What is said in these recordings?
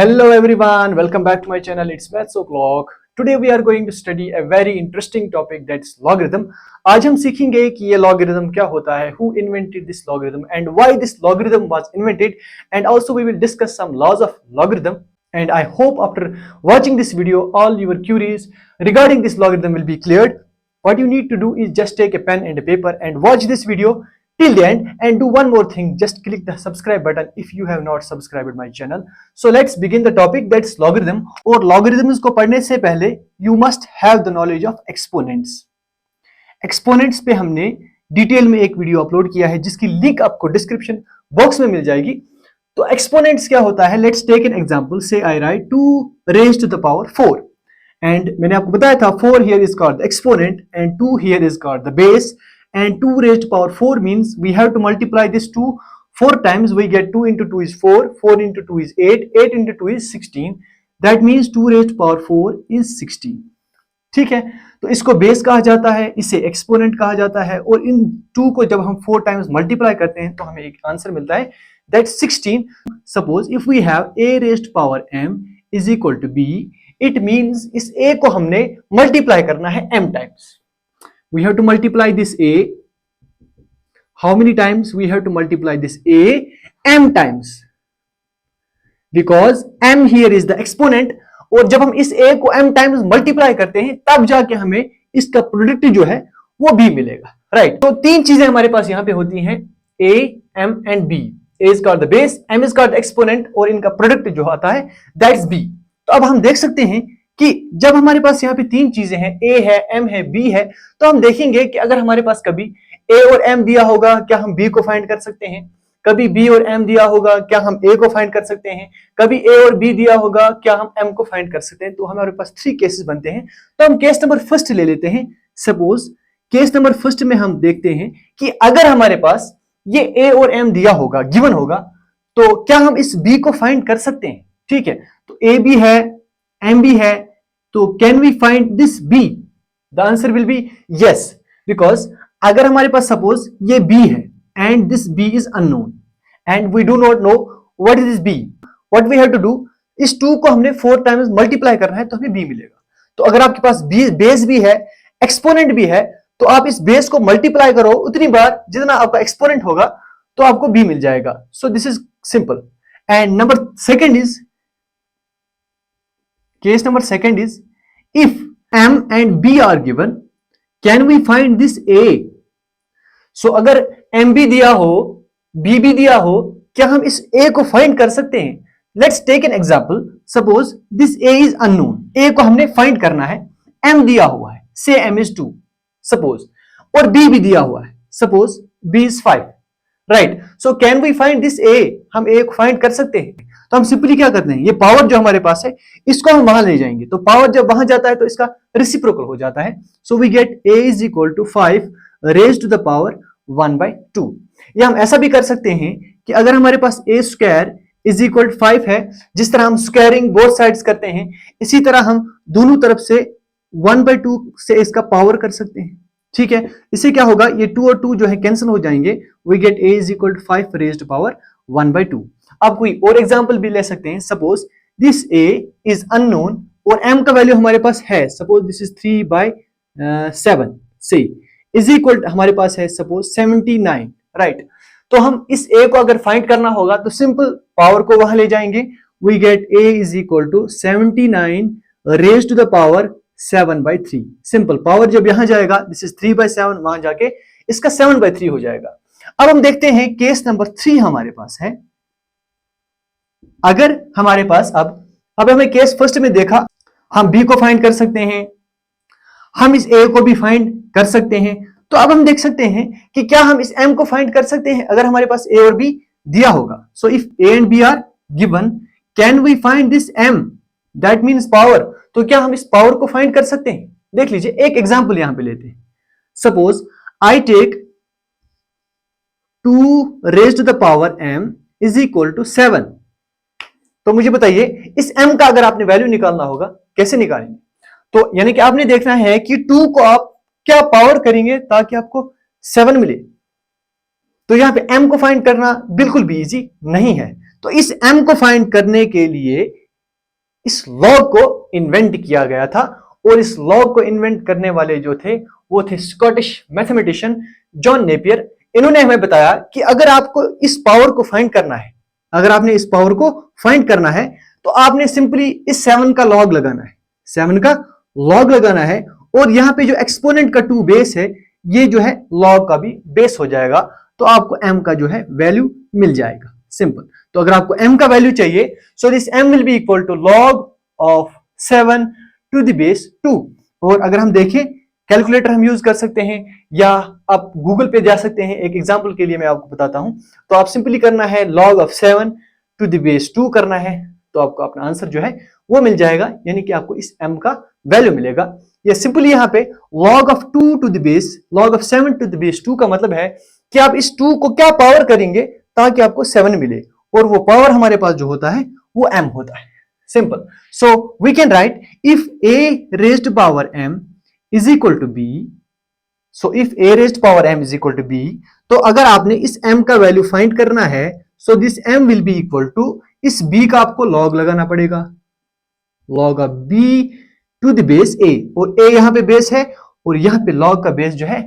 Hello everyone, welcome back to my channel. It's Maths O'Clock. Today we are going to study a very interesting topic, that's logarithm. आज हम सीखेंगे कि ये logarithm क्या होता है, who invented this logarithm and why this logarithm was invented, and also we will discuss some laws of logarithm. And I hope after watching this video all your queries regarding this logarithm will be cleared. What you need to do is just take a pen and a paper and watch this video till the end, and do one more thing, just click the subscribe button if you have not subscribed my channel. So let's begin the topic, that's logarithm. और logarithms को पढ़ने से पहले you must have the knowledge of exponents. Exponents पे हमने detail में एक video upload किया है जिसकी लिंक आपको डिस्क्रिप्शन बॉक्स में मिल जाएगी. तो एक्सपोनेंट्स क्या होता है, let's take an example. Say I write 2 raised to the power 4, and मैंने आपको बताया था 4 here is called the exponent and 2 here is called the base. And 2 raised to power 4 means we have to multiply this 2 4 times. We get 2 into 2 is 4, 4 into 2 is 8, 8 into 2 is 16. That means 2 raised to power 4 is 16. ठीक है, तो इसको base कहा जाता है, इसे exponent कहा जाता है. और इन 2 को जब हम 4 टाइम्स मल्टीप्लाई करते हैं तो हमें एक आंसर मिलता है, that's 16. Suppose if we have a raised to power m is equal to b, it means इस a को हमने मल्टीप्लाई करना है m times. We have to multiply this a. How many times we have to multiply this a? M times. Because m here is the exponent. और जब हम इस a को m times multiply करते हैं तब जाके हमें इसका प्रोडक्ट जो है वो b मिलेगा, राइट? तो तीन चीजें हमारे पास यहाँ पे होती हैं, a, m and b. a is called the base, m is called the exponent, और इनका प्रोडक्ट जो आता है that's b. तो अब हम देख सकते हैं कि जब हमारे पास यहाँ पे तीन चीजें हैं, a है, m है, b है, तो हम देखेंगे कि अगर हमारे पास कभी a और m दिया होगा क्या हम b को फाइंड कर सकते हैं, कभी b और m दिया होगा क्या हम a को फाइंड कर सकते हैं, कभी a और b दिया होगा क्या हम m को फाइंड कर सकते हैं. तो हमारे पास 3 केसेस बनते हैं. तो हम केस नंबर फर्स्ट ले लेते हैं. सपोज केस नंबर फर्स्ट में हम देखते हैं कि अगर हमारे पास ये a और m दिया होगा, गिवन होगा, तो क्या हम इस b को फाइंड कर सकते हैं. ठीक है, तो a b है, m भी है, तो can we find this b? The answer will be yes, because अगर हमारे पास सपोज ये b है and this b is unknown and we do not know what is this b, what we have to do, इस 2 को हमने 4 times multiply करना है तो हमें b मिलेगा. तो अगर आपके पास बेस भी है, एक्सपोनेंट भी है, तो आप इस बेस को मल्टीप्लाई करो उतनी बार जितना आपका एक्सपोनेंट होगा तो आपको b मिल जाएगा. सो this is simple. And number second is, case number second is, if m and b are given, can we find this a? So अगर m भी दिया हो, b भी दिया हो, क्या हम इस a को फाइंड कर सकते हैं? Let's take an example. Suppose this a is unknown. a को हमने फाइंड करना है, m दिया हुआ है, say m is 2, suppose, और b भी दिया हुआ है, suppose b is 5, right? So can we find this a? हम a को फाइंड कर सकते हैं. तो हम सिंपली क्या करते हैं, ये पावर जो हमारे पास है इसको हम वहां ले जाएंगे, तो पावर जब वहां जाता है तो इसका रेसिप्रोकल हो जाता है. So we get a is equal to 5 raised to the power 1/2. या हम ऐसा भी कर सकते हैं कि अगर हमारे पास a square is equal to 5 है, जिस तरह हम स्क्वायरिंग बोथ साइड्स करते हैं, इसी तरह हम दोनों तरफ से 1/2 से इसका पावर कर सकते हैं. ठीक है, इससे क्या होगा, ये 2 और 2 जो है कैंसिल हो जाएंगे. We get a is equal to 5 raised to power 1/2. आप कोई और एग्जांपल भी ले सकते हैं. Suppose this a is unknown और m का वैल्यू हमारे पास है, सपोज दिस इज 3/7 से इज इक्वल हमारे पास है सपोज 79, राइट? तो हम इस a को अगर फाइंड करना होगा तो सिंपल पावर को वहां ले जाएंगे. We get a is equal to 79 raised to the power 7/3. Simple power जब यहां जाएगा, दिस इज 3/7, वहां जाके इसका 7/3 हो जाएगा. अब हम देखते हैं केस नंबर 3 हमारे पास है. अगर हमारे पास अब हमें केस फर्स्ट में देखा, हम b को फाइंड कर सकते हैं, हम इस a को भी फाइंड कर सकते हैं. तो अब हम देख सकते हैं कि क्या हम इस m को फाइंड कर सकते हैं अगर हमारे पास a और b दिया होगा. So if a and b are given, can we find this m? That means power. तो क्या हम इस पावर को फाइंड कर सकते हैं? देख लीजिए, एक एग्जांपल यहां पे लेते हैं. Suppose I take 2 raised to the power m is equal to 7. तो मुझे बताइए, इस m का अगर आपने वैल्यू निकालना होगा, कैसे निकालेंगे? तो यानी कि आपने देखना है कि 2 को आप क्या पावर करेंगे ताकि आपको 7 मिले. तो यहां पे m को फाइंड करना बिल्कुल भी इजी नहीं है. तो इस m को फाइंड करने के लिए इस लॉग को इन्वेंट किया गया था, और इस लॉग को इन्वेंट करने वाले जो थे वो थे स्कॉटिश मैथमेटिशियन जॉन नेपियर। इन्होंने हमें बताया कि अगर आपको इस पावर को फाइंड करना है, अगर आपने इस पावर को फाइंड करना है, तो आपने सिंपली इस 7 का लॉग लगाना है, 7 का लॉग लगाना है, और यहां पे जो एक्सपोनेंट का 2 बेस है, ये जो है लॉग का भी बेस हो जाएगा, तो आपको m का जो है वैल्यू मिल जाएगा। सिंपल। तो अगर आपको m का वैल्यू चाहिए, so this m will be equal to log of 7 to the base 2। और अगर हम देखें, कैलकुलेटर हम यूज कर सकते हैं, या आप गूगल पे जा सकते हैं। एक एग्जांपल के लिए मैं आपको बताता हूं। तो आप सिंपली करना है log of 7 to the base 2 करना है, तो आपको अपना आंसर जो है वो मिल जाएगा, यानी कि आपको इस m का वैल्यू मिलेगा। या सिंपली यहाँ पे log of 2 to the base, log of 7 to the base 2 का मतलब है कि आप इस 2 को क्या पावर करेंगे ताकि आपको 7 मिले, और वो पावर हमारे पास जो होता है वो m होता है। Simple. So we can write if a raised power m is equal to b, so if a raised power m is equal to b, तो अगर आपने इस m का वैल्यू फाइंड करना है, so this m will be equal to, इस b का आपको log लगाना पड़ेगा, log of b to the base a, और a यहां पे बेस है, और यहां पे log का बेस जो है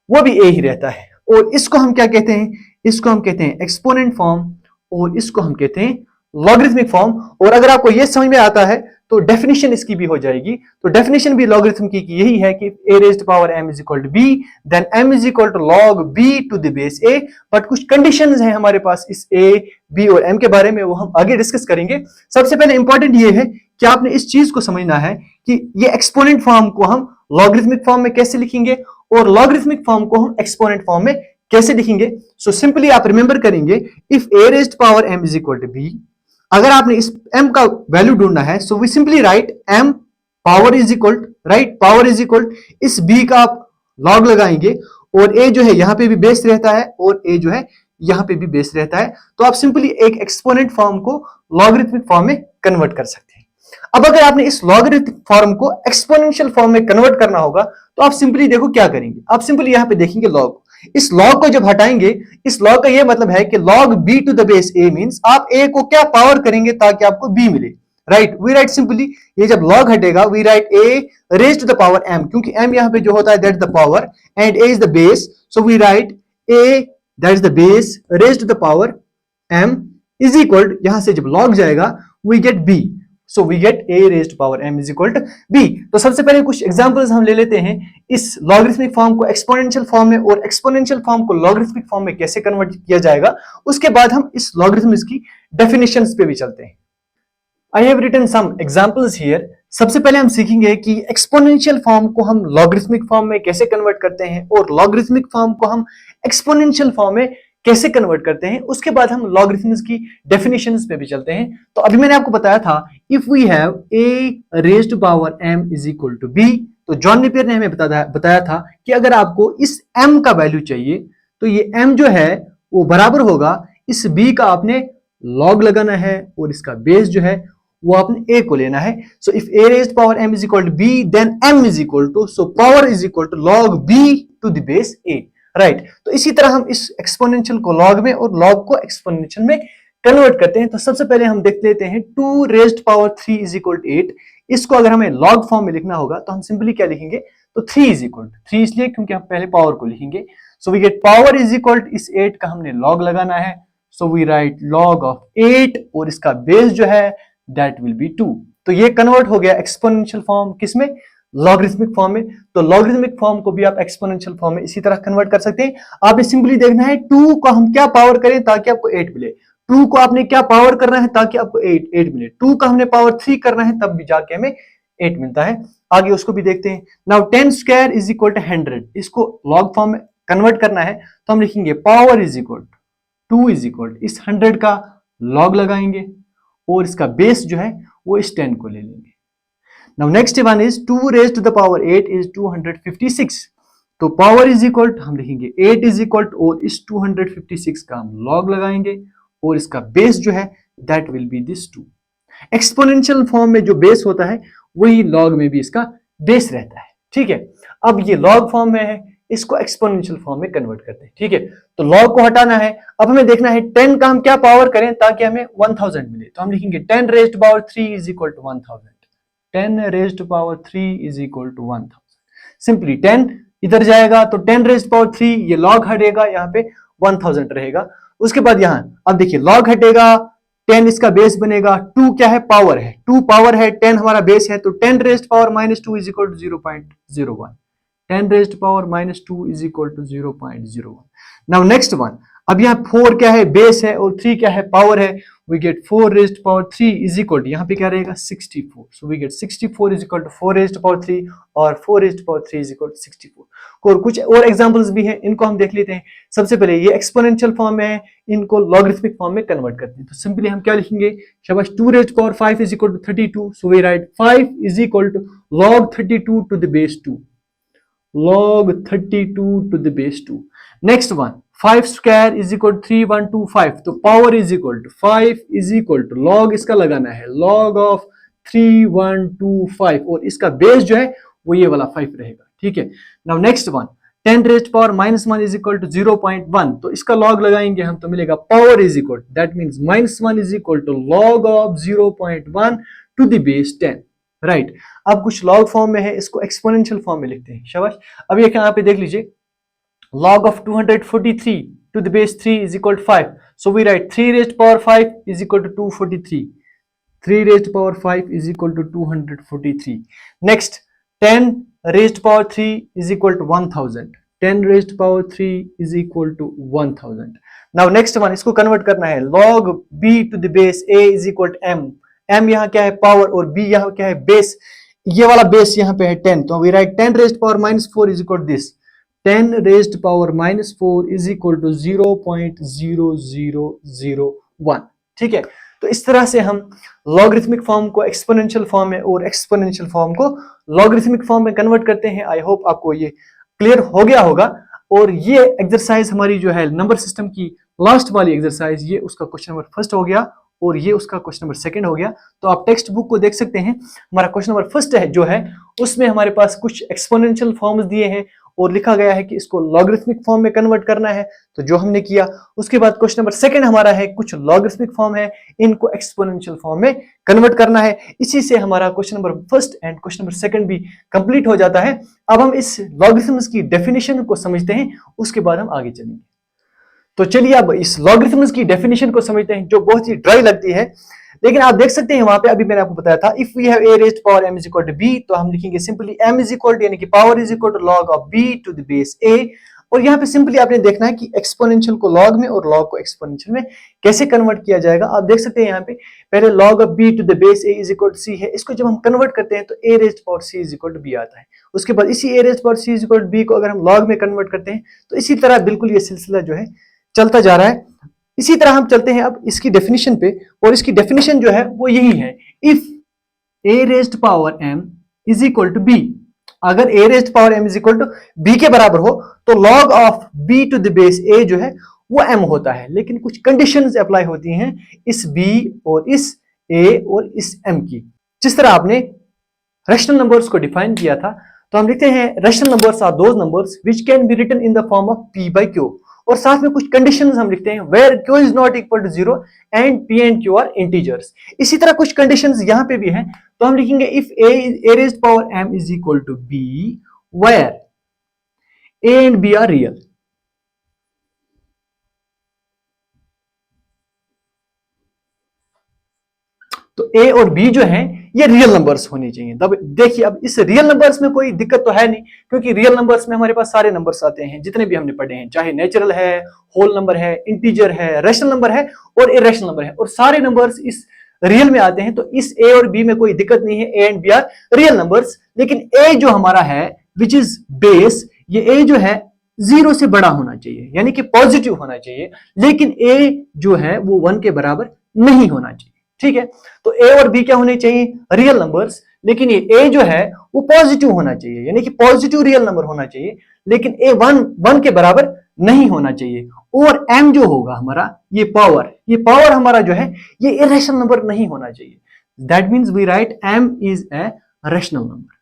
वो भी a ही रहता है। और इसको हम क्या कहते हैं, इसको हम कहते हैं एक्सपोनेंट फॉर्म, और इसको हम कहते हैं लॉगरिथमिक फॉर्म। और अगर आपको ये समझ में आता है तो डेफिनेशन इसकी भी हो जाएगी। तो डेफिनेशन भी लॉगरिथम की यही है कि a raised power m is equal to b, then m is equal to log b to the base a। But कुछ कंडीशंस हैं हमारे पास इस a, b और m के बारे में, वो हम आगे डिस्कस करेंगे। सबसे पहले इंपॉर्टेंट ये है कि आपने इस चीज को समझना है कि ये एक्सपोनेंट फॉर्म को हम लॉगरिथमिक फॉर्म में कैसे लिखेंगे, और लॉगरिथमिक फॉर्म को हम एक्सपोनेंट फॉर्म में कैसे लिखेंगे। सो सिंपली आप रिमेंबर करेंगे, if a raised power m is equal to b, अगर आपने इस m का वैल्यू ढूंढना है, so we simply write m power is equal, right, power is equal, इस b का आप लॉग लगाएंगे, और a जो है यहां पे भी बेस रहता है, और a जो है यहां पे भी बेस रहता है। तो आप सिंपली एक एक्सपोनेंट फॉर्म को लॉगरिथमिक फॉर्म में कन्वर्ट कर सकते हैं। अब अगर आपने इस लॉगरिथमिक फॉर्म को एक्सपोनेंशियल फॉर्म में कन्वर्ट करना होगा, तो आप सिंपली देखो क्या करेंगे, आप सिंपली यहां पे देखेंगे लॉग, इस लॉग को जब हटाएंगे, इस लॉग का ये मतलब है कि log b to the base a means आप a को क्या पावर करेंगे ताकि आपको b मिले, राइट। वी राइट सिंपली, ये जब log हटेगा we write a raise to the power m, क्योंकि m यहां पे जो होता है that is the power, and a is the base, so we write a that is the base raise to the power m is equal, यहां से जब log जाएगा we get b, so we get a raised power m is equal to b। तो सबसे पहले कुछ examples हम ले लेते हैं इस लॉगरिथमिक फॉर्म को एक्सपोनेंशियल फॉर्म में, और एक्सपोनेंशियल फॉर्म को लॉगरिथमिक फॉर्म में कैसे कन्वर्ट किया जाएगा। उसके बाद हम इस लॉगरिथम्स की डेफिनेशंस पे भी चलते हैं। I have written some examples here. सबसे पहले हम सीखेंगे कि एक्सपोनेंशियल फॉर्म को हम लॉगरिथमिक फॉर्म में कैसे कन्वर्ट करते हैं, और लॉगरिथमिक फॉर्म को हम एक्सपोनेंशियल फॉर्म में कैसे कन्वर्ट करते हैं। उसके बाद हम लॉगरिथम्स की डेफिनेशंस पे भी चलते हैं। तो अभी मैंने आपको बताया था if we have a raised power m is equal to b, तो जॉन नेपियर ने हमें बताया था कि अगर आपको इस m का वैल्यू चाहिए, तो ये m जो है वो बराबर होगा इस b का आपने log लगाना है, और इसका बेस जो है वो आपने a को लेना है। सो if a raised power m is equal to b, then m is equal to, so power is equal to log b to the base a, right. तो इसी तरह हम इस एक्सपोनेंशियल को लॉग में और लॉग को एक्सपोनेंशियल में कन्वर्ट करते हैं। तो सबसे पहले हम देख लेते हैं 2 raised power 3 is equal to 8। इसको अगर हमें लॉग फॉर्म में लिखना होगा तो हम सिंपली क्या लिखेंगे, तो 3 इज इक्वल टू 3 इसलिए क्योंकि हम पहले पावर को लिखेंगे। So we get power is equal to, इस 8 का हमने लॉग लगाना है, so we write log of 8, और इसका बेस जो है दैट विल बी 2। तो ये कन्वर्ट हो गया एक्सपोनेंशियल फॉर्म किसमें, लॉगरिथमिक फॉर्म में। तो लॉगरिथमिक फॉर्म को भी आप एक्सपोनेंशियल फॉर्म में इसी तरह कन्वर्ट कर सकते हैं। आपने सिंपली देखना है 2 को हम क्या पावर करें ताकि आपको 8 मिले, 2 को आपने क्या पावर करना है ताकि आपको 8 मिले, 2 का हमने पावर 3 करना है तब भी जाके हमें 8 मिलता है। आगे उसको भी देखते हैं। Now 10 square is equal to 100, इसको लॉग फॉर्म में कन्वर्ट करना है तो हम लिखेंगे power is equal to 2 is equal to, इस 100 का लॉग लगाएंगे, और इसका बेस जो है वो इस 10 को ले लेंगे। Now next one is 2 raised to the power 8 is 256। तो पावर इज इक्वल टू हम लिखेंगे 8 इज इक्वल टू, और इस 256 का हम लॉग लगाएंगे, और इसका बेस जो है that will be this 2। Exponential form में जो बेस होता है वही लॉग में भी इसका बेस रहता है, ठीक है। अब ये लॉग फॉर्म में है, इसको एक्सपोनेंशियल फॉर्म में कन्वर्ट करते हैं। ठीक है, तो लॉग को हटाना है। अब हमें देखना है 10 का हम क्या पावर करें ताकि हमें 1000 मिले। तो हम लिखेंगे 10 raised to power 3 is equal to 1000। 10 raised to power 3 is equal to 1000। Simply 10 इधर जाएगा तो 10 रेज़्ड टू पावर 3, ये लॉग हटेगा, यहाँ पे 1000 रहेगा। उसके बाद यहाँ अब देखिए लॉग हटेगा, 10 इसका बेस बनेगा, 2 क्या है, पावर है, 2 पावर है, 10 हमारा बेस है, तो 10 raised power -2 is equal to 0.01। 10 raised power -2 is equal to 0.01। Now next one, अब यहाँ 4 क्या है, बेस है, और 3 क्या है, पावर है। We get 4 raised power 3 is equal to, यहाँ पे क्या रहेगा, 64। So we get 64 is equal to 4 raised power 3, और 4 raised power 3 is equal to 64। और कुछ और एग्जांपल्स भी हैं, इनको हम देख लेते हैं। सबसे पहले ये एक्सपोनेंशियल फॉर्म में है, इनको लॉगरिथमिक फॉर्म में कन्वर्ट करते हैं। तो सिंपली हम क्या लिखेंगे, शाबाश, 2 raised power 5 is equal to 32। So we write 5 is equal to log 32 to the base 2, log 32 to the base 2। Next one, 5 square is equal to 3125। तो power is equal to 5 is equal to log इसका लगाना है, log of 3125, और इसका base जो है वो ये वाला 5 रहेगा। ठीक है, now next one, 10 raised power -1 is equal to 0.1। तो इसका लॉग लगाएंगे हम तो मिलेगा power is equal to, that means -1 is equal to log of 0.1 to the base 10। Right, अब कुछ लॉग फॉर्म में है, इसको एक्सपोनेंशियल फॉर्म में लिखते हैं। शाबाश, अब ये यहाँ पे देख लीजिए, log of 243 to the base 3 is equal to 5. So we write 3 raised to power 5 is equal to 243. 3 raised to power 5 is equal to 243. Next, 10 raised to power 3 is equal to 1000. 10 raised to power 3 is equal to 1000. Now next one, इसको convert करना है, log b to the base a is equal to m. m यहाँ क्या है, power, और b यहाँ क्या है, बेस। ये वाला बेस यहाँ पे है 10, तो we write 10 raised to power -4 is equal to this, 10 raised to power -4 is equal to 0.0001। ठीक है, तो इस तरह से हम लॉगरिथमिक फॉर्म को एक्सपोनेंशियल फॉर्म में और एक्सपोनेंशियल फॉर्म को लॉगरिथमिक फॉर्म में कन्वर्ट करते हैं। आई होप आपको ये क्लियर हो गया होगा। और ये एक्सरसाइज हमारी जो है नंबर सिस्टम की लास्ट वाली एक्सरसाइज, ये उसका क्वेश्चन नंबर फर्स्ट हो गया और ये उसका क्वेश्चन नंबर सेकंड हो गया। तो आप टेक्स्ट बुक को देख सकते हैं, हमारा क्वेश्चन नंबर फर्स्ट है जो है उसमें हमारे पास कुछ एक्सपोनेंशियल फॉर्म्स दिए हैं और लिखा गया है कि इसको लॉगरिथमिक फॉर्म में कन्वर्ट करना है, तो जो हमने किया। उसके बाद क्वेश्चन नंबर सेकंड हमारा है, कुछ लॉगरिथमिक फॉर्म है, इनको एक्सपोनेंशियल फॉर्म में कन्वर्ट करना है। इसी से हमारा question number first and question number second भी कंप्लीट हो जाता है। अब हम इस लॉगरिथम्स की डेफिनेशन को समझते हैं, उसके बाद हम आगे चलेंगे। तो चलिए अब इस लॉगरिथम्स की डेफिनेशन को समझते हैं, जो बहुत ही ड्राई लगती है, लेकिन आप देख सकते हैं वहां पे अभी मैंने आपको बताया था, if we have a raised power m is equal to b, तो हम लिखेंगे simply m is equal to, यानी कि power is equal to log of b to the base a। और यहाँ पे सिंपली आपने देखना है कि एक्सपोनेंशियल को लॉग में और लॉग को एक्सपोनेंशियल में कैसे कन्वर्ट किया जाएगा। आप देख सकते हैं यहाँ पे पहले log of b to the base a is equal to c है, इसको जब हम कन्वर्ट करते हैं तो a raised power c is equal to b आता है। उसके बाद इसी a raised power c is equal to b को अगर हम लॉग में कन्वर्ट करते हैं तो इसी तरह बिल्कुल ये सिलसिला जो है चलता जा रहा है। इसी तरह हम चलते हैं अब इसकी डेफिनेशन पे, और इसकी डेफिनेशन जो है वो यही है, if a raised power m is equal to b, अगर a raised power m is equal to b के बराबर हो तो log of b to the base a जो है वो m होता है। लेकिन कुछ कंडीशंस अप्लाई होती हैं इस b और इस a और इस m की। जिस तरह आपने रैशनल नंबर्स को डिफाइन किया था, तो हम लिखते हैं rational numbers are those numbers which can be written in the form of p by q, और साथ में कुछ कंडीशंस हम लिखते हैं where q is not equal to 0 and p and q are integers. इसी तरह कुछ कंडीशंस यहां पे भी हैं, तो हम लिखेंगे if a raised power m is equal to b where a and b are real। तो a और b जो हैं ये रियल नंबर्स होने चाहिए। तब देखिए अब इस रियल नंबर्स में कोई दिक्कत तो है नहीं, क्योंकि रियल नंबर्स में हमारे पास सारे नंबर्स आते हैं जितने भी हमने पढ़े हैं, चाहे नेचुरल है, होल नंबर है, इंटीजर है, रैशनल नंबर है और इरेशनल नंबर है, और सारे नंबर्स इस रियल में आते हैं। तो इस a और b में कोई दिक्कत नहीं है, a and b are real numbers. लेकिन a जो हमारा है विच इज बेस, ये a जो है 0 से बड़ा होना चाहिए, यानी कि पॉजिटिव होना चाहिए, लेकिन a जो है वो 1 के बराबर नहीं होना चाहिए। ठीक है, तो a और b क्या होने चाहिए, रियल नंबर्स, लेकिन ये a जो है वो पॉजिटिव होना चाहिए, यानी कि पॉजिटिव रियल नंबर होना चाहिए, लेकिन a 1 के बराबर नहीं होना चाहिए। और m जो होगा हमारा ये पावर हमारा जो है ये इरेशनल नंबर नहीं होना चाहिए। That means we write m is a rational number.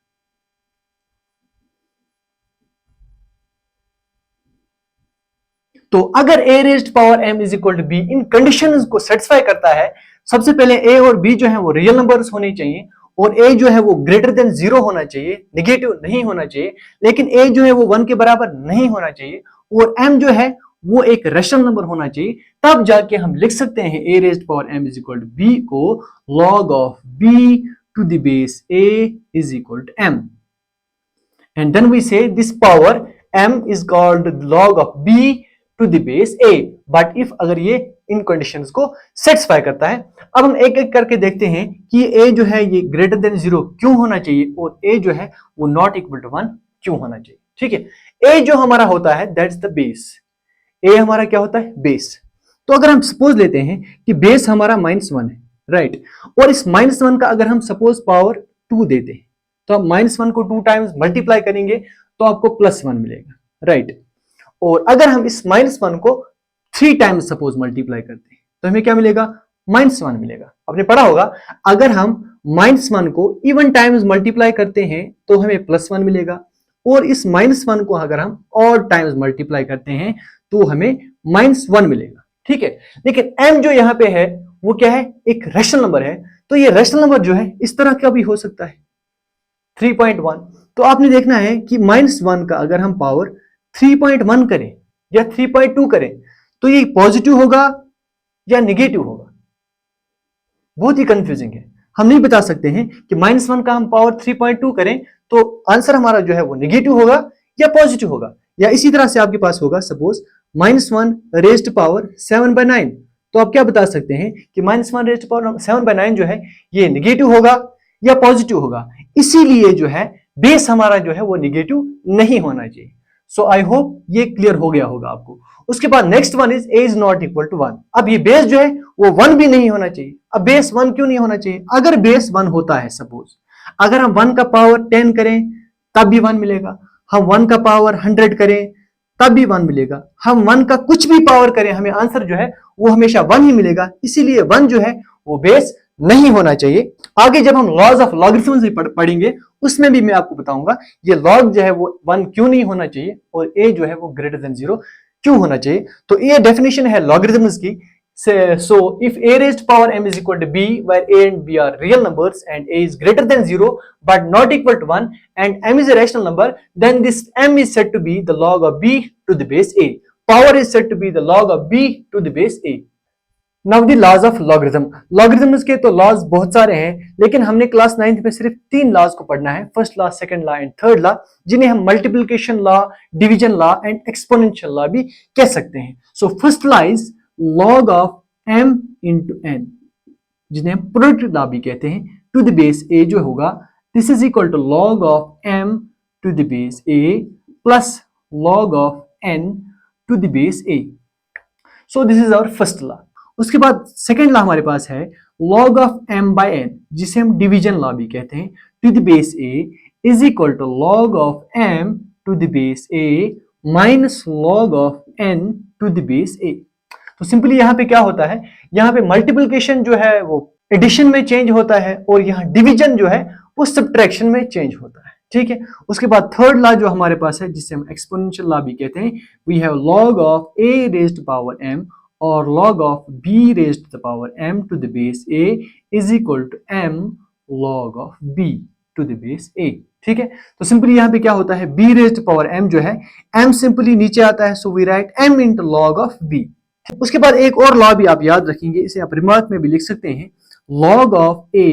तो अगर a raised power m is equal to b इन कंडीशंस को सेटिस्फाई करता है, सबसे पहले a और b जो है वो रियल नंबर्स होने चाहिए और a जो है वो ग्रेटर देन 0 होना चाहिए, नेगेटिव नहीं होना चाहिए, लेकिन a जो है वो 1 के बराबर नहीं होना चाहिए और m जो है वो एक रैशनल नंबर होना चाहिए। तब जाके हम लिख सकते हैं a raised power m is equal to b को log of b to the base a is equal to m, and then we say this power m is called log of b to the base a, but if अगर ये इन conditions को satisfy करता है। अब हम एक एक करके देखते हैं कि a जो है ये ग्रेटर देन 0 क्यों होना चाहिए और a जो है वो नॉट इक्वल टू 1 क्यों होना चाहिए। ठीक है, a जो हमारा होता है दैट्स द बेस, a हमारा क्या होता है बेस। तो अगर हम सपोज लेते हैं कि बेस हमारा -1 है, राइट, और इस -1 का अगर हम सपोज पावर 2 देते हैं तो आप -1 को 2 टाइम्स मल्टीप्लाई करेंगे तो आपको +1 मिलेगा, राइट। और अगर हम इस -1 को 3 टाइम्स सपोज मल्टीप्लाई करते हैं तो हमें क्या मिलेगा, -1 मिलेगा। आपने पढ़ा होगा अगर हम -1 को इवन टाइम्स मल्टीप्लाई करते हैं तो हमें +1 मिलेगा और इस -1 को अगर हम ऑड टाइम्स मल्टीप्लाई करते हैं तो हमें -1 मिलेगा। ठीक है, लेकिन m जो यहाँ पे है वो क्या है, एक रैशनल नंबर है, तो ये रैशनल नंबर जो है इस तरह का भी हो सकता है 3.1। तो आपने देखना है कि -1 का अगर हम पावर 3.1 करें या 3.2 करें तो ये पॉजिटिव होगा या नेगेटिव होगा, बहुत ही कंफ्यूजिंग है। हम नहीं बता सकते हैं कि -1 का हम पावर 3.2 करें तो आंसर हमारा जो है वो नेगेटिव होगा या पॉजिटिव होगा। या इसी तरह से आपके पास होगा सपोज -1 रेज्ड पावर 7/9, तो आप क्या बता सकते हैं कि -1 रेज्ड पावर 7/9 जो है ये नेगेटिव होगा या पॉजिटिव होगा। इसीलिए जो है बेस हमारा जो है वो नेगेटिव नहीं होना चाहिए। सो आई होप ये क्लियर हो गया होगा आपको। उसके बाद next one is a is not equal to 1। अब ये बेस जो है वो 1 भी नहीं होना चाहिए। अब बेस 1 क्यों नहीं होना चाहिए, अगर बेस 1 होता है सपोज अगर हम 1 का पावर 10 करें तब भी 1 मिलेगा, हम 1 का पावर 100 करें तब भी 1 मिलेगा, हम 1 का कुछ भी पावर करें हमें आंसर जो है वो हमेशा 1 ही मिलेगा। इसीलिए 1 जो है वो बेस नहीं होना चाहिए। आगे जब हम लॉज ऑफ लॉगरिथम्स भी पढ़ेंगे उसमें भी मैं आपको बताऊंगा ये लॉग जो है वो 1 क्यों नहीं होना चाहिए और a जो है वो ग्रेटर देन 0 क्यों होना चाहिए। तो ये डेफिनेशन है लॉगरिथम्स की। So if a raised power m is equal to b where a and b are real numbers and a is greater than 0 but not equal to 1 and m is a rational number, then this m is said to be the log of b to the base a. Power is said to be the log of b to the base a. Now the laws of logarithm. Logarithms के तो laws बहुत सारे हैं लेकिन हमने class 9th में सिर्फ 3 laws को पढ़ना है, first law, second law and third law, जिन्हें हम multiplication law, division law and exponential law भी कह सकते हैं। So first law is log of m into n, जिन्हें हम प्रोडक्ट लॉ भी कहते हैं, टू द बेस a जो होगा this is equal to log of m to the base a plus log of n to the base a। So this is our first law. उसके बाद second law हमारे पास है log of m by n, जिसे हम division law भी कहते हैं, to the base a is equal to log of m to the base a minus log of n to the base a। तो simply यहाँ पे क्या होता है, यहाँ पे मल्टीप्लिकेशन जो है वो एडिशन में चेंज होता है और यहाँ डिवीजन जो है वो सब्ट्रैक्शन में चेंज होता है। ठीक है, उसके बाद थर्ड लॉ जो हमारे पास है जिससे हम एक्सपोनेंशियल लॉ भी कहते हैं, we have log of a raised power m और log of b raised to the power m to the base a is equal to m log of b to the base a। ठीक है, तो simply यहाँ पे क्या होता है, b raised to power m जो है m सिंपली नीचे आता है, so we write m into log of b। उसके बाद एक और लॉ भी आप याद रखेंगे, इसे आप रिमार्क में भी लिख सकते हैं, log of a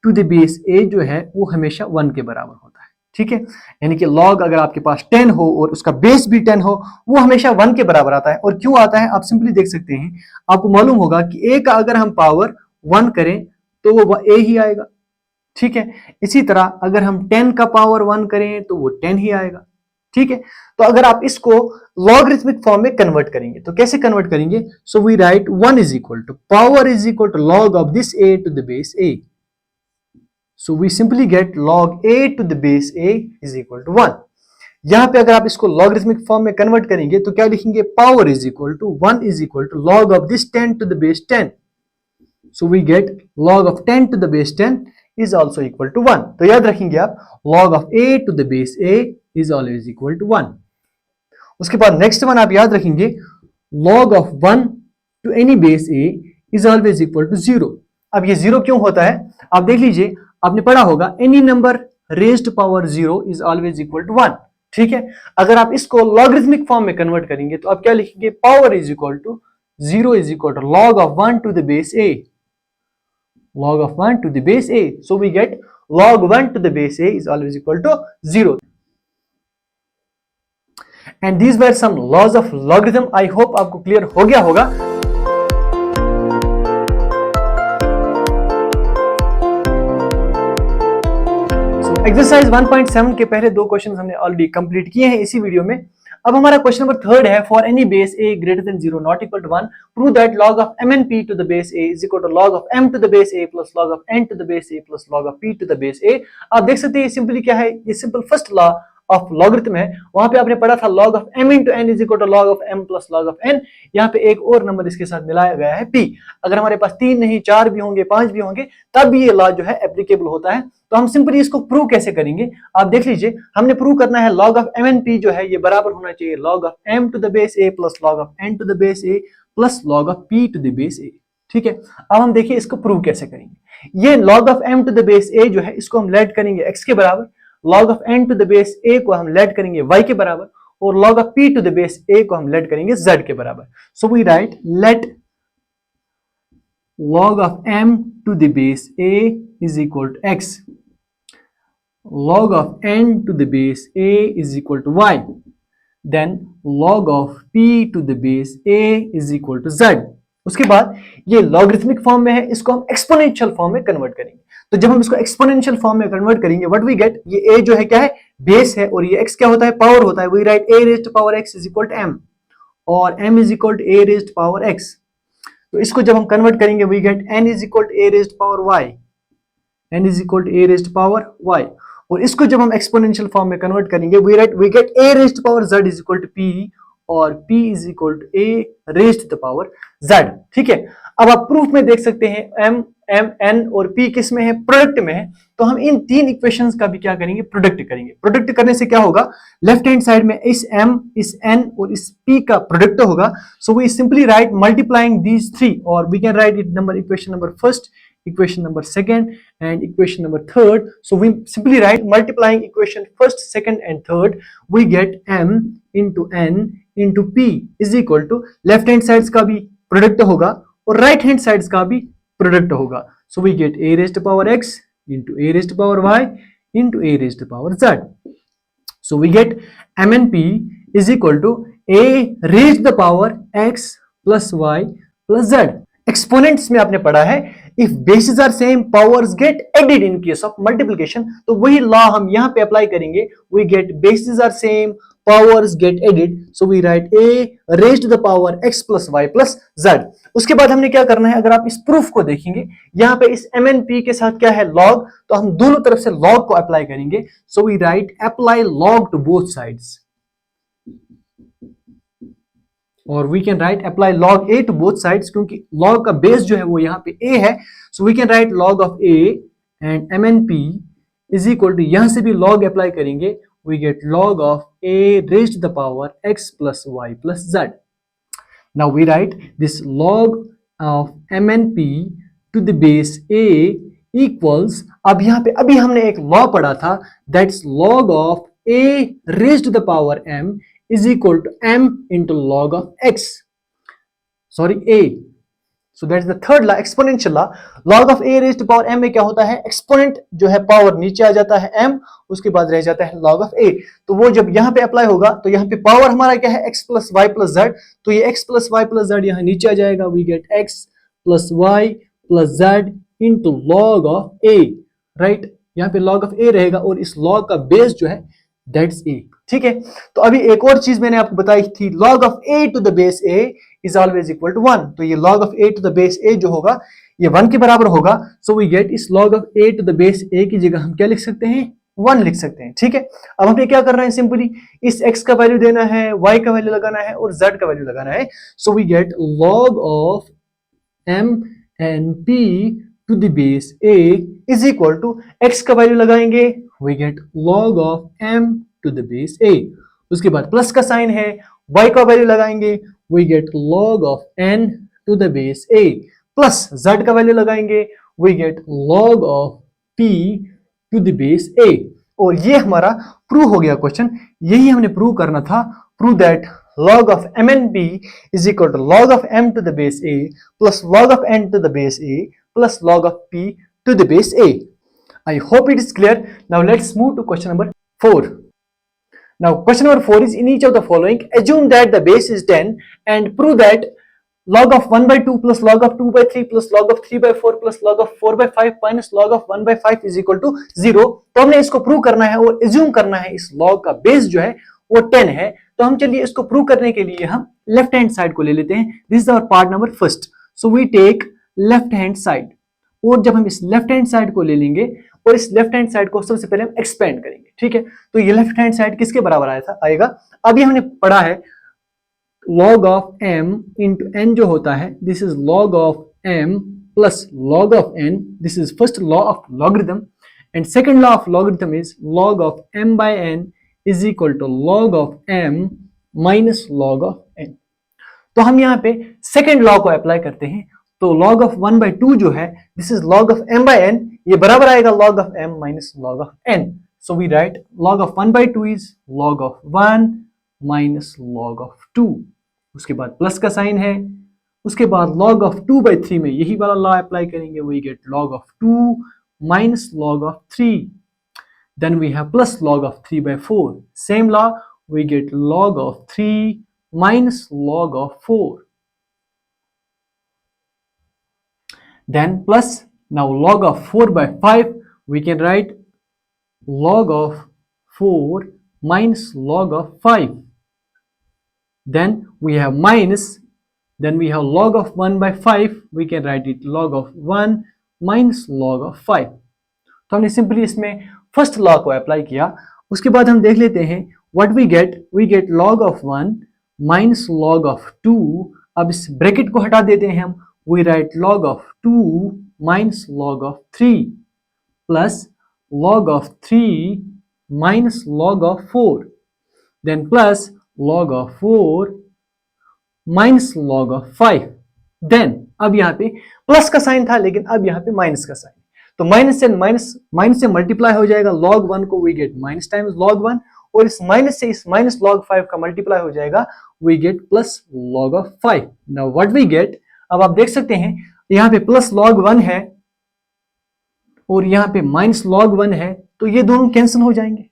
to the base a जो है वो हमेशा 1 के बराबर होता है। ठीक है, यानी कि log अगर आपके पास 10 हो और उसका बेस भी 10 हो वो हमेशा 1 के बराबर आता है। और क्यों आता है आप सिंपली देख सकते हैं, आपको मालूम होगा कि a का अगर हम पावर 1 करें तो वो a ही आएगा। ठीक है, इसी तरह अगर हम 10 का पावर 1 करें तो वो 10 ही आएगा। ठीक है, तो अगर आप इसको लॉगरिथमिक फॉर्म में कन्वर्ट करेंगे तो कैसे कन्वर्ट करेंगे, so we write 1 is equal to power is equal to log of this a to the base a। So we simply get log a to the base a is equal to 1। यहां पे अगर आप इसको logarithmic form में convert करेंगे तो क्या लिखेंगे, power is equal to 1 is equal to log of this 10 to the base 10। So we get log of 10 to the base 10 is also equal to 1। तो याद रखेंगे आप log of a to the base a is always equal to 1। उसके बाद next one आप याद रखेंगे log of 1 to any base a is always equal to 0। अब ये 0 क्यों होता है, आप देख लीजिए, आपने पढ़ा होगा any number raised power 0 is always equal to 1। ठीक है, अगर आप इसको लॉगरिथमिक फॉर्म में कन्वर्ट करेंगे तो आप क्या लिखेंगे, power is equal to 0 is equal to log of 1 to the base a, log of 1 to the base a, so we get log 1 to the base a is always equal to 0। and these were some laws of logarithm। I hope आपको clear हो गया होगा। Exercise 1.7 के पहले दो question हमने already complete किए हैं इसी वीडियो में। अब हमारा क्वेश्चन नंबर 3 है, for any base a greater than 0 not equal to 1 prove that log of mn p to the base a is equal to log of m to the base a plus log of n to the base a plus log of p to the base a। आप देख सकते हैं simply क्या है, ये simple first law of logarithm है। वहां पे आपने पढ़ा था log of m into n is equal to log of m plus log of n। यहाँ पे एक और नंबर इसके साथ मिलाया गया है p। अगर हमारे पास 3 नहीं 4 भी होंगे 5 भी होंगे तब भी ये लॉ जो है एप्लीकेबल होता है। तो हम सिंपली इसको प्रूव कैसे करेंगे, आप देख लीजिए, हमने प्रूव करना है log of mnp जो है ये बराबर होना चाहिए log of m to the base a plus log of n to the base a plus log of p to the base a। ठीक है, अब हम देखिए इसको प्रूव कैसे करेंगे। ये log of m to the base a जो है इसको हम लेट करेंगे x के बराबर, log of n to the base a को हम लेट करेंगे y के बराबर, और log of p to the base a को हम लेट करेंगे z के बराबर। So we write let log of m to the base a is equal to x, log of n to the base a is equal to y, then log of p to the base a is equal to z। उसके बाद ये logarithmic form में है, इसको हम exponential form में convert करेंगे। तो जब हम इसको एक्सपोनेंशियल फॉर्म में कन्वर्ट करेंगे व्हाट वी गेट, ये a जो है क्या है, बेस है, और ये x क्या होता है, पावर होता है। We write a raised power x is equal to m, और m is equal to a raised power x। तो इसको जब हम कन्वर्ट करेंगे we get n is equal to a raised power y, n is equal to a raised power y। और इसको जब हम एक्सपोनेंशियल फॉर्म में कन्वर्ट करेंगे we get a raised power z is equal to p, और p is equal to a raised the power z। ठीक है, अब आप प्रूफ में देख सकते हैं m n और p किस में है, प्रोडक्ट में है। तो हम इन तीन इक्वेशंस का भी क्या करेंगे, प्रोडक्ट करेंगे। प्रोडक्ट करने से क्या होगा, लेफ्ट हैंड साइड में इस m इस n और इस p का प्रोडक्ट होगा। So we simply write multiplying these three, और we can write it number equation number first, equation number second and equation number third। So we simply write multiplying equation first, second and third, we get m into n into p is equal to left hand sides का भी product होगा और right hand sides का भी product होगा। So we get a raised to power x into a raised to power y into a raised to power z। So we get m and p is equal to a raised the power x plus y plus z। Exponents में आपने पढ़ा है if bases are same powers get added in case of multiplication, तो वही law हम यहां पे apply करेंगे। We get bases are same powers get added, so we write a raised the power x plus y plus z। उसके बाद हमने क्या करना है, अगर आप इस प्रूफ को देखेंगे यहां पे इस m and p के साथ क्या है, log, तो हम दोनों तरफ से log को अप्लाई करेंगे। So we write apply log to both sides, और we can write apply log a to both sides, क्योंकि log का बेस जो है वो यहाँ पे a है। So we can write log of a and mnp is equal to, यहां से भी log अप्लाई करेंगे, we get log of a raised the power x plus y plus z। Now we write this log of mnp to the base a equals, अब यहाँ पे अभी हमने एक लॉ पढ़ा था, that's log of a raised the power m is equal to m into log of x, sorry a। so that's the third law, exponential law। log of a raised to power m में क्या होता है, exponent जो है power नीचे आ जाता है m, उसके बाद रह जाता है log of a। तो वो जब यहाँ पे अप्लाई होगा तो यहाँ पे पावर हमारा क्या है, x plus y plus z, तो ये x plus y plus z यहाँ नीचे आ जाएगा। We get x plus y plus z into log of a, right, यहाँ पे log ऑफ a रहेगा और इस log का बेस जो है दैट्स a। ठीक है, तो अभी एक और चीज मैंने आपको बताई थी, log of a to the base a is always equal to 1। तो ये log of a to the base a जो होगा ये 1 के बराबर होगा। सो वी गेट इस log of a to the base a की जगह हम क्या लिख सकते हैं, 1 लिख सकते हैं। ठीक है, अब हमें क्या करना है, सिंपली इस x का वैल्यू देना है, y का वैल्यू लगाना है और z का वैल्यू लगाना है। So we get log of m and p to the base a is equal to, x का वैल्यू लगाएंगे, we get log of m to the base a। उसके बाद प्लस का साइन है y का वैल्यू लगाएंगे, we get log of n to the base a, plus z का value लगाएंगे, we get log of p to the base a। और ये हमारा प्रूव हो गया क्वेश्चन, यही हमने प्रूव करना था। Prove that log of mnp is equal to log of m to the base a plus log of n to the base a plus log of p to the base a. I hope it is clear. Now let's move to question number 4. Now question number 4 is, in each of the following assume that the base is 10 and prove that log of 1 by 2 plus log of 2 by 3 plus log of 3 by 4 plus log of 4 by 5 minus log of 1 by 5 is equal to 0। तो हमने इसको prove करना है और assume करना है इस log का बेस जो है वो 10 है। तो हम चलिए इसको प्रूव करने के लिए हम लेफ्ट हैंड साइड को ले लेते हैं। This is our part number first. So we take left hand side, और जब हम इस लेफ्ट हैंड साइड को ले लेंगे और इस लेफ्ट हैंड साइड को सबसे पहले हम एक्सपेंड करेंगे, ठीक है। तो ये लेफ्ट हैंड साइड किसके बराबर आएगा, अभी हमने पढ़ा है log of m into n जो होता है, this is log of m plus log of n, this is first law of logarithm, and second law of logarithm is log of m by n is equal to log of m minus log of n। तो हम यहाँ पे second law को apply करते हैं, तो log of 1 by 2 जो है, this is log of m by n, ये बराबर आएगा log of m minus log of n। So we write log of 1 by 2 is log of 1 minus log of 2, उसके बाद प्लस का साइन है, उसके बाद log of 2 by 3 में यही वाला लॉ अप्लाई करेंगे, we get log of 2 minus log of 3, then we have plus log of 3 by 4, same law, we get log of 3 minus log of 4, then plus, now log of 4 by 5, we can write log of 4 minus log of 5, then we have minus, then we have log of 1 by 5, we can write it log of 1 minus log of 5। तो हमने simply इसमें first law को apply किया, उसके बाद हम देख लेते हैं what we get log of 1 minus log of 2। अब इस ब्रैकेट को हटा देते हैं हम, we write log of 2 minus log of 3 plus log of 3 minus log of 4, then plus log of 4 minus log of 5, then अब यहाँ पे प्लस का साइन था लेकिन अब यहाँ पे माइनस का साइन, तो माइनस से मल्टीप्लाई हो जाएगा log 1 को, we get minus times log 1, और इस माइनस log 5 का मल्टीप्लाई हो जाएगा, we get plus log of 5। now what we get, अब आप देख सकते हैं यहाँ पे प्लस log 1 है और यहाँ पे माइनस log 1 है, तो ये दोनों कैंसिल हो जाएंगे।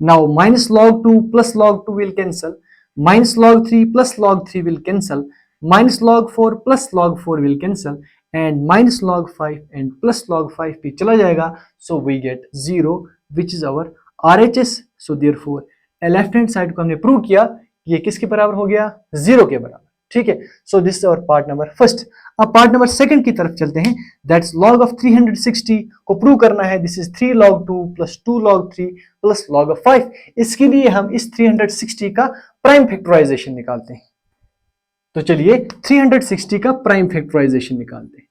Now minus log 2 plus log 2 will cancel, minus log 3 plus log 3 will cancel, minus log 4 plus log 4 will cancel, and minus log 5 and plus log 5 भी चला जाएगा, so we get 0 which is our RHS। So therefore left hand side को हमने prove किया कि ये किसके बराबर हो गया, 0 के बराबर, ठीक है। So this is our part number first. अब पार्ट नंबर सेकंड की तरफ चलते हैं, दैट्स log of 360 को प्रूव करना है, this is 3 log 2 plus 2 log 3 plus log of 5। इसके लिए हम इस 360 का प्राइम फैक्टराइजेशन निकालते हैं, तो चलिए 360 का प्राइम फैक्टराइजेशन निकालते हैं।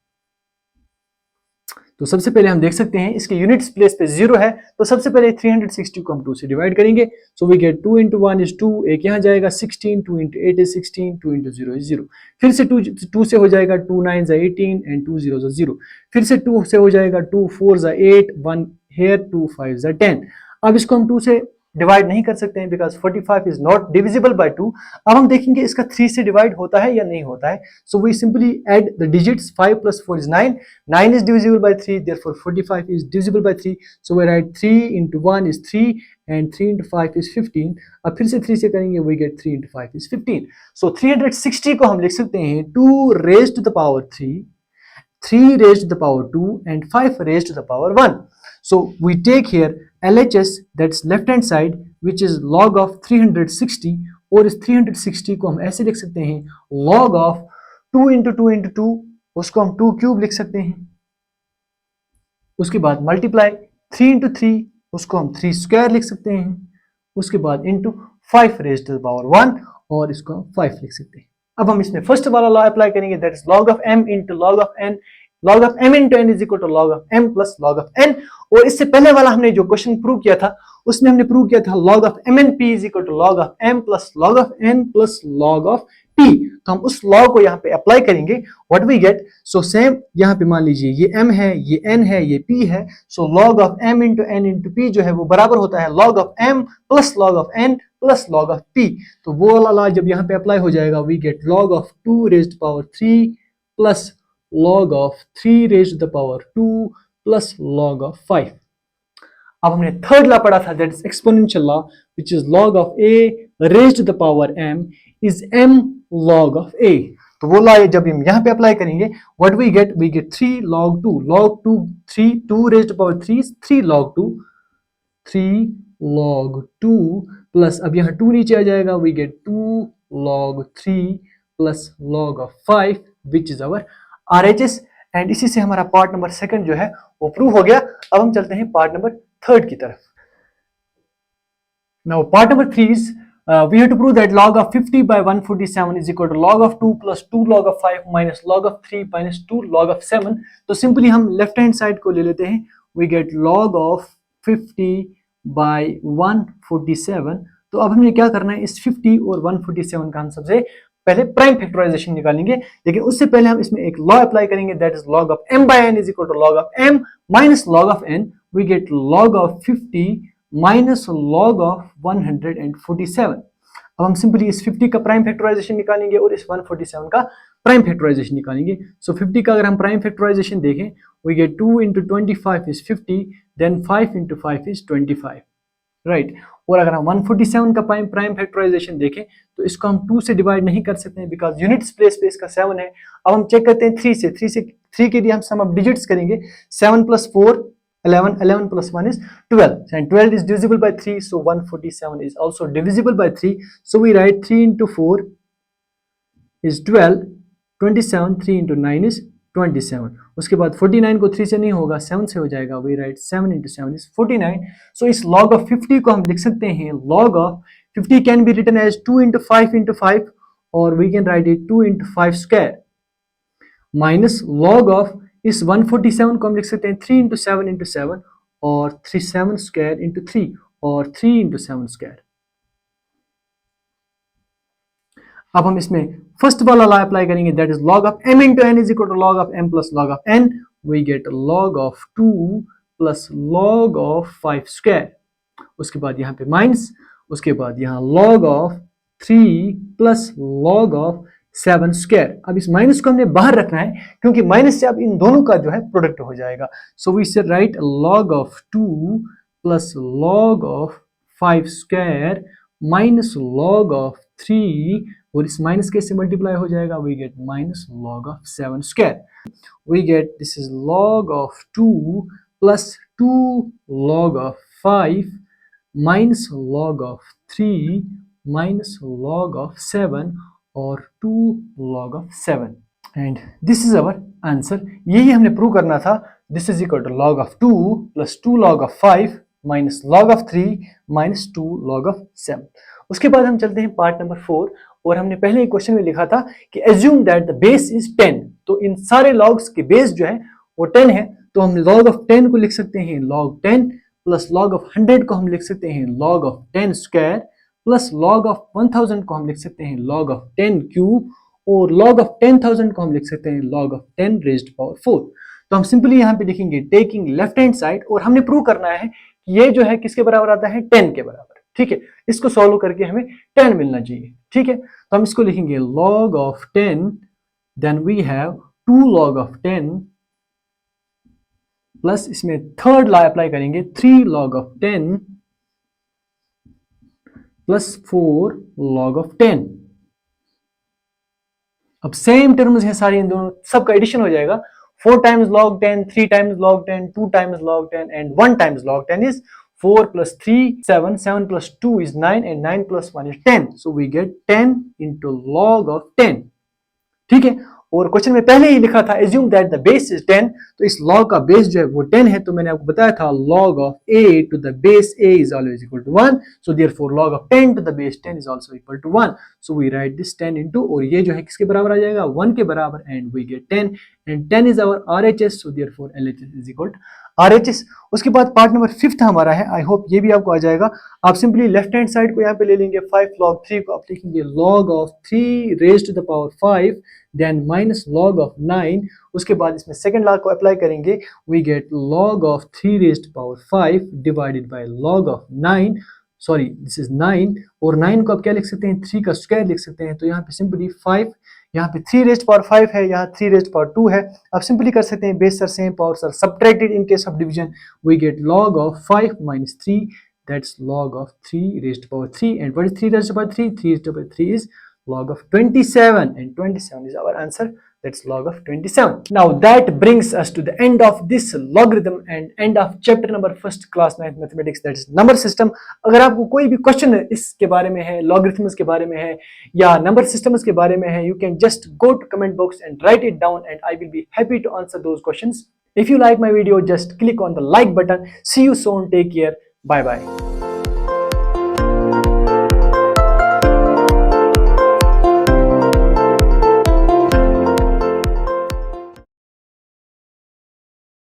तो सबसे पहले हम देख सकते हैं इसके यूनिट्स प्लेस पे 0 है, तो सबसे पहले 360 को हम 2 से डिवाइड करेंगे, so we get 2 into 1 is 2, एक यहाँ जाएगा 16, 2 into 8 is 16, 2 into 0 is 0, फिर से 2 से हो जाएगा 2 9 18 and 2 0 0, फिर से 2 से हो जाएगा 2 4 8 1 here 2 5 10। अब इसको हम 2 से डिवाइड नहीं कर सकते हैं because 45 is not divisible by 2। अब हम देखेंगे इसका 3 से डिवाइड होता है या नहीं होता है, so we simply add the digits, 5 plus 4 is 9, 9 is divisible by 3, therefore 45 is divisible by 3, so we write 3 into 1 is 3 and 3 into 5 is 15। अब फिर से 3 से करेंगे, we get 3 into 5 is 15, so 360 को हम लिख सकते हैं 2 raised to the power 3, 3 raised to the power 2 and 5 raised to the power 1। So we take here LHS, that's left hand side, which is log of 360, और इस 360 को हम ऐसे लिख सकते हैं log of 2 into 2 into 2, उसको हम 2 क्यूब लिख सकते हैं, उसके बाद मल्टीप्लाई 3 into 3, उसको हम 3 स्क्वायर लिख सकते हैं, उसके बाद into 5 raised to the power 1, और इसको हम 5 लिख सकते हैं। अब हम इसमें फर्स्ट वाला लॉ अप्लाई करेंगे, that is log of m into log of n log of m into n is equal to log of m plus log of n। और इससे पहले वाला हमने जो क्वेश्चन प्रूव किया था उसमें हमने प्रूव किया था log of mn p is equal to log of m plus log of n plus log of p। तो हम उस लॉ को यहाँ पे अप्लाई करेंगे, what we get, so same यहाँ पे मान लीजिए ये m है, ये n है, ये p है, सो log of m into n into p जो है वो बराबर होता है log of m plus log of n plus log of p। तो वो वाला लॉ जब यहाँ पे अप्लाई हो जाएगा we get log of 2 raised to the power 3 plus log of 3 raised to the power 2 plus log of 5। अब हमने थर्ड लॉ पढ़ा था, that is exponential law, which is log of a raised to the power m is m log of a। तो वो law जब हम यहाँ पे अप्लाई करेंगे what we gate 3 log 2 2 raised to the power 3 is 3 log 2 plus अब यहाँ 2 नीचे आ जाएगा we get 2 log 3 plus log of 5 which is our RHS। And इसी से हमारा पार्ट नंबर सेकंड जो है वो प्रूव हो गया। अब हम चलते हैं पार्ट नंबर थर्ड की तरफ। Now part number 3 is we have to prove that log of 50 by 147 is equal to log of 2 plus 2 log of 5 minus log of 3 minus 2 log of 7। तो सिंपली हम लेफ्ट हैंड साइड को ले लेते हैं, we get log of 50 by 147। तो अब हमें क्या करना है, इस 50 और 147 का हम सबसे पहले प्राइम फैक्टराइजेशन निकालेंगे, लेकिन उससे पहले हम इसमें एक लॉ अप्लाई करेंगे, that is log of m by n is equal to log of m minus log of n। we get log of 50 minus log of 147। अब हम सिंपली इस 50 का प्राइम फैक्टराइजेशन निकालेंगे और इस 147 का प्राइम फैक्टराइजेशन निकालेंगे। सो 50 का अगर हम प्राइम फैक्टराइजेशन देखें we get 2 into 25 is 50, then 5 into 5 is 25, right. और अगर हम 147 का प्राइम फैक्टराइजेशन देखें तो इसको हम 2 से डिवाइड नहीं कर सकते हैं बिकॉज यूनिट्स प्लेस पे इसका 7 है। अब हम चेक करते हैं 3 के लिए हम सम ऑफ डिजिट्स करेंगे, 7 plus 4 11, 11 plus 1 is 12, and 12 is divisible by 3, so 147 is also divisible by 3, so we write 3 into 4 is 12, 27, 3 into 9 is 27। उसके बाद 49 को 3 से नहीं होगा 7 से हो जाएगा, we write 7 into 7 is 49। so इस log of 50 को हम लिख सकते हैं, log of 50 can be written as 2 into 5 into 5 or we can write it 2 into 5 square minus log of इस 147 को हम लिख सकते हैं 3 into 7 into 7 और 7 square into 3 और 3 into 7 square। अब हम इसमें फर्स्ट वाला लॉ अप्लाई करेंगे, that is log of m into n is equal to log of m plus log of n। we get log of 2 plus log of 5 square। उसके बाद यहाँ पे माइनस, उसके बाद यहाँ log of 3 plus log of 7 square. अब इस minus को हमने बाहर रखना है क्योंकि माइनस से अब इन दोनों का जो है प्रोडक्ट हो जाएगा। सो वी से right log of 2 plus log of 5 square minus log of 3 और इस माइनस के से मल्टीप्लाई हो जाएगा, we get minus log of 7 square. We get this is log of 2 plus 2 log of 5 minus log of 3 minus log of 7 और 2 log of 7 and this is our answer. यही हमने prove करना था, this is equal to log of 2 plus 2 log of 5 minus log of 3 minus 2 log of 7। उसके बाद हम चलते हैं पार्ट नंबर 4 और हमने पहले एक क्वेश्चन में लिखा था कि assume that the base is 10। तो इन सारे लॉग्स के बेस जो है वो 10 है, तो हम log of 10 को लिख सकते हैं log 10 प्लस log of 100 को हम लिख सकते हैं log of 10 square plus log of 1000 को हम लिख सकते हैं log of 10 क्यूब और log of 10,000 को हम लिख सकते हैं log of 10 raised to power 4। तो हम सिंपली यहाँ पे लिखेंगे टेकिंग लेफ्ट हैंड साइड और हमने प्रूव करना है कि ये जो है किसके बराबर आता है, 10 के बराबर। ठीक है, इसको सॉल्व करके हमें 10 मिलना चाहिए। ठीक है, तो हम इसको लिखेंगे log of 10, then we have 2 log of 10 plus इसमें थर्ड लॉ अप्लाई करेंगे 3 log of 10 plus 4 log of 10। अब सेम टर्म्स हैं सारी, इन दोनों सबका एडिशन हो जाएगा, 4 times log 10, 3 times log 10, 2 times log 10 and 1 times log 10 is 4 plus 3 7, 7 plus 2 is 9 and 9 plus 1 is 10, so we get 10 into log of 10। ठीक है, और क्वेश्चन में पहले ही लिखा था assume that the base is 10, तो इस log का बेस जो है वो 10 है, तो मैंने आपको बताया था log of a to the base a is always equal to 1, so therefore log of 10 to the base 10 is also equal to 1, so we write this 10 into, और ये जो है किसके बराबर आ जाएगा 1 के बराबर, and we get 10 and 10 is our RHS, so therefore LHS is equal to RHS। उसके बाद पार्ट नंबर 5 हमारा है, आई होप ये भी आपको आ जाएगा। आप सिंपली लेफ्ट हैंड साइड को यहाँ पे ले लेंगे, 5 log 3 को आप लिखेंगे log of 3 raised to the power 5 then minus log of 9, उसके बाद इसमें सेकंड लॉ को अप्लाई करेंगे, we get log of 3 raised to power 5 divided by log of 9, sorry this is 9, और 9 को आप क्या लिख सकते हैं 3 का स्क्वायर लिख सकते हैं, तो यहाँ पे सिंपली 5, यहाँ पे 3 raised पावर 5 है, यहाँ 3 raised पावर 2 है, आप सिंपली कर सकते हैं bases are same powers are subtracted in case of division, we get log of 5 minus 3, that's log of 3 raised to power 3, and what is 3 raised to power 3? 3 raised to power 3 is log of 27, and 27 is our answer, that's log of 27. Now that brings us to the end of this logarithm and end of chapter number 1st class 9th mathematics, that is number system। अगर आपको कोई भी question इसके बारे में है, logarithms के बारे में है या number systems के बारे में है, you can just go to comment box and write it down and I will be happy to answer those questions। If you like my video, just click on the like button। See you soon, take care, bye bye।